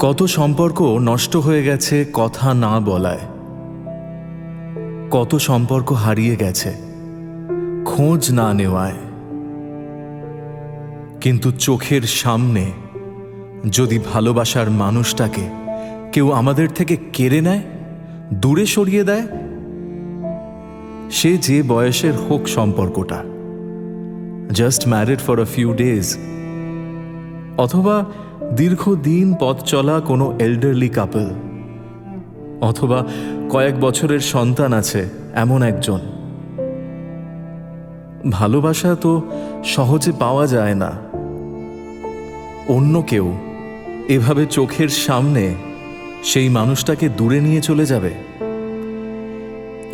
কত সম্পর্ক নষ্ট হয়ে গেছে কথা না বলায়, কত সম্পর্ক হারিয়ে গেছে খোঁজ না নেওয়ায়। কিন্তু চোখের সামনে যদি ভালোবাসার মানুষটাকে কেউ আমাদের থেকে কেড়ে নেয়, দূরে সরিয়ে দেয়, সে যে বয়সের হোক সম্পর্কটা, just married for a few days, অথবা দীর্ঘদিন পথ চলা কোনো এল্ডারলি কাপল, অথবা কয়েক বছরের সন্তান আছে এমন একজন, ভালোবাসা তো সহজে পাওয়া যায় না। অন্য কেউ এভাবে চোখের সামনে সেই মানুষটাকে দূরে নিয়ে চলে যাবে,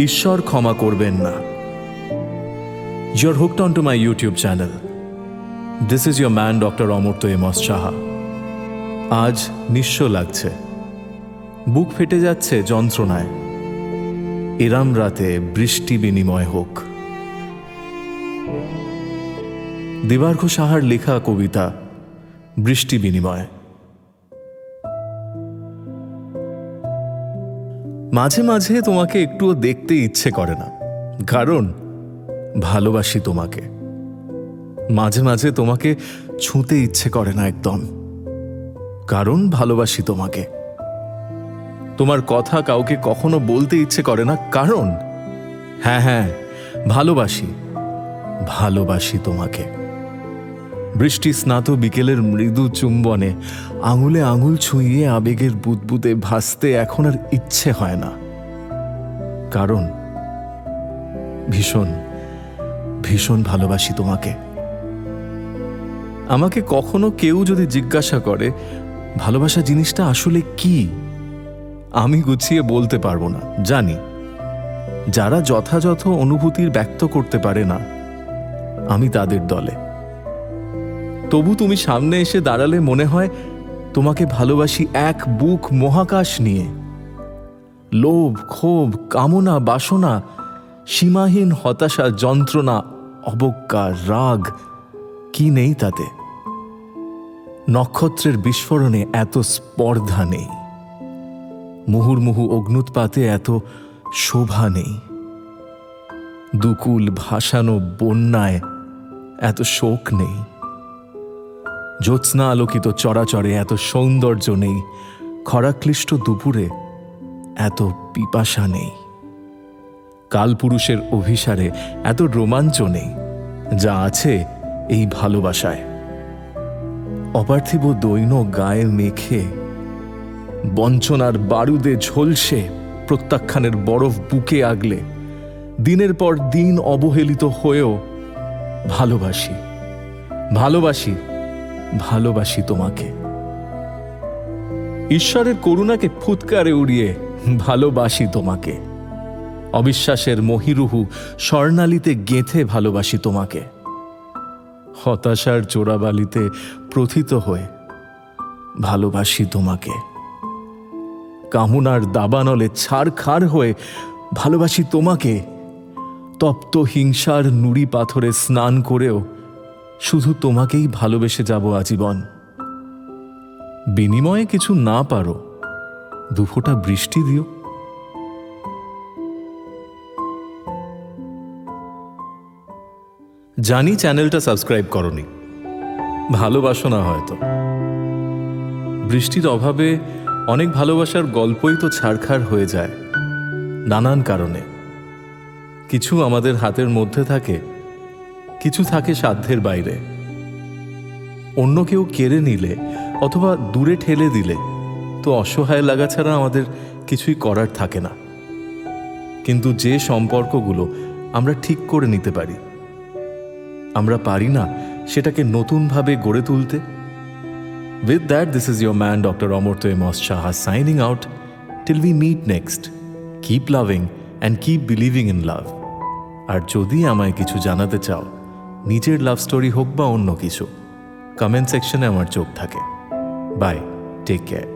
ঈশ্বর ক্ষমা করবেন না। You're hooked onto my YouTube channel. This is your man Dr. Amartya Amos Saha. আজ নিঃস্ব লাগছে, বুক ফেটে যাচ্ছে যন্ত্রণায়। এরাম রাতে বৃষ্টি বিনিময় হোক। দেবার্ঘ সাহার লেখা কবিতা বৃষ্টি বিনিময়। মাঝে মাঝে তোমাকে একটুও দেখতে ইচ্ছে করে না, কারণ ভালোবাসি তোমাকে। মাঝে মাঝে তোমাকে ছুঁতে ইচ্ছে করে না একদম, কারণ ভালোবাসি তোমাকে। তোমার কথা কাউকে কখনো বলতে ইচ্ছে করে না, কারণ হ্যাঁ ভালোবাসি, ভালোবাসি তোমাকে। বৃষ্টি স্নাত বিকেলের মৃদু চুম্বনে আঙুলে আঙুল ছুঁয়ে আবেগের বুদবুদে ভাসতে এখন আর ইচ্ছে হয় না, কারণ ভীষণ ভীষণ ভালোবাসি তোমাকে। আমাকে কখনো কেউ যদি জিজ্ঞাসা করে ভালোবাসা জিনিসটা আসলে কি, আমি গুছিয়ে বলতে পারবো না। জানি যারা যথাযথ অনুভূতির ব্যক্ত করতে পারে না, আমি তাদের দলে। তবু তুমি সামনে এসে দাঁড়ালে মনে হয় তোমাকে ভালোবাসি এক বুক মহাকাশ নিয়ে। লোভ, ক্ষোভ, কামনা, বাসনা, সীমাহীন হতাশা, যন্ত্রণা, অবজ্ঞা, রাগ, কি নেই তাতে? নক্ষত্রের বিস্ফোরণে এত স্পর্ধা নেই, মুহুর্মুহু অগ্নুৎপাতে এত শোভা নেই, দুকুল ভাসানো বন্যায় এত শোক নেই, জ্যোৎস্না আলোকিত চরাচরে এত সৌন্দর্য নেই, খরাক্লিষ্ট দুপুরে এত পিপাসা নেই, কালপুরুষের অভিসারে এত রোমাঞ্চ নেই যা আছে এই ভালোবাসায়। অপার্থিব দৈন গায়ে মেখে, বঞ্চনার বারুদে ঝলসে, প্রত্যাখ্যানের বরফ বুকে আগলে, দিনের পর দিন অবহেলিত হয়েও ভালোবাসি, ভালোবাসি, ভালোবাসি তোমাকে। ঈশ্বরের করুণাকে ফুৎকারে উড়িয়ে ভালোবাসি তোমাকে। অবিশ্বাসের মহিরুহু স্বর্ণালীতে গেঁথে ভালোবাসি তোমাকে। হতাশার চোরাবালিতে প্রথিত হয়ে ভালোবাসি তোমাকে। কামনার দাবানলে ছাড়খাড় হয়ে ভালোবাসি তোমাকে। তপ্ত হিংসার নুড়ি পাথরে স্নান করেও শুধু তোমাকেই ভালোবেসে যাব আজীবন। বিনিময়ে কিছু না পারো, দুফোঁটা বৃষ্টি দিও। জানি চ্যানেলটা সাবস্ক্রাইব করনি, ভালোবাসো না হয়তো। বৃষ্টির অভাবে অনেক ভালোবাসার গল্পই তো ছাড়খাড় হয়ে যায় নানান কারণে। কিছু আমাদের হাতের মধ্যে থাকে, কিছু থাকে সাধ্যের বাইরে। অন্য কেউ কেড়ে নিলে অথবা দূরে ঠেলে দিলে তো অসহায় লাগা ছাড়া আমাদের কিছুই করার থাকে না। কিন্তু যে সম্পর্কগুলো আমরা ঠিক করে নিতে পারি, আমরা পারি না সেটাকে নতুনভাবে গড়ে তুলতে। With that, this is your man Dr. Amartya Amos Saha signing out till we meet next. Keep loving and keep believing in love. আর যদি আমায় কিছু জানাতে চাও, নিজের লাভ স্টোরি হোক বা অন্য কিছু, কমেন্ট সেকশনে আমার চোখ থাকে। Bye, take care.